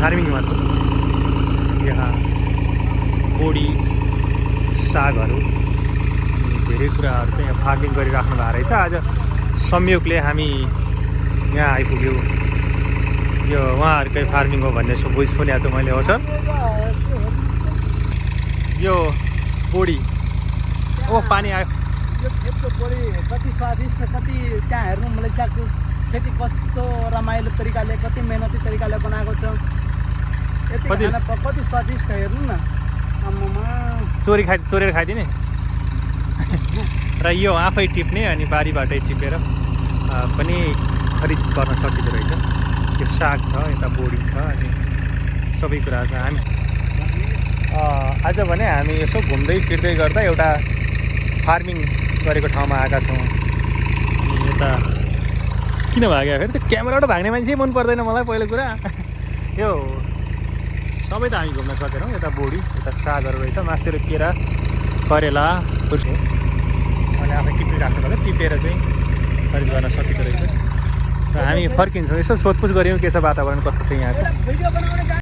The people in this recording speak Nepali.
फार्मिङमा छौँ। यहाँ बोडी सागहरू धेरै कुराहरू चाहिँ यहाँ फार्मिङ गरिराख्नु भएको रहेछ। आज संयोगले हामी यहाँ आइपुग्यौँ। यो उहाँहरूकै फार्मिङ हो भन्ने सुनेको छु मैले। हो सर यो बोडी ओ पानी आयो। यो खेतको बोडी कति स्वादिष्ट, कति त्यहाँ हेर्नु मलाई चाहिँ खेती कस्तो रमाइलो तरिकाले, कति मेहनती तरिकाले बनाएको छ। यति खाना कति स्वादिष्ट हेर्नु न। आम्मामा चोरेर खाइदिने र यो आफै टिप्ने अनि बारीबाटै टिपेर पनि खरिद गर्न सकिँदो रहेछ। यो साग छ, यता बोडी छ, अनि सबै कुरा छ। हामी आज भने हामी यसो घुम्दै फिर्दै गर्दा एउटा फार्मिङ गरेको ठाउँमा आएका छौँ। अनि यता किन भाग्यो फेरि? त्यो क्यामेराबाट भाग्ने मान्छे मन पर्दैन मलाई पहिलो कुरा। यो सबै त हामी घुम्न सकेनौँ। यता बोडी, यता सागहरू रहेछ, मासतिर केरा, करेला मैले आफै टिपिराख्नु पर्छ। टिपेर चाहिँ खरिद गर्न सकिँदो रहेछ। र हामी फर्किन्छौँ। यसो सोधपुछ गऱ्यौँ के छ वातावरण कस्तो छ यहाँको।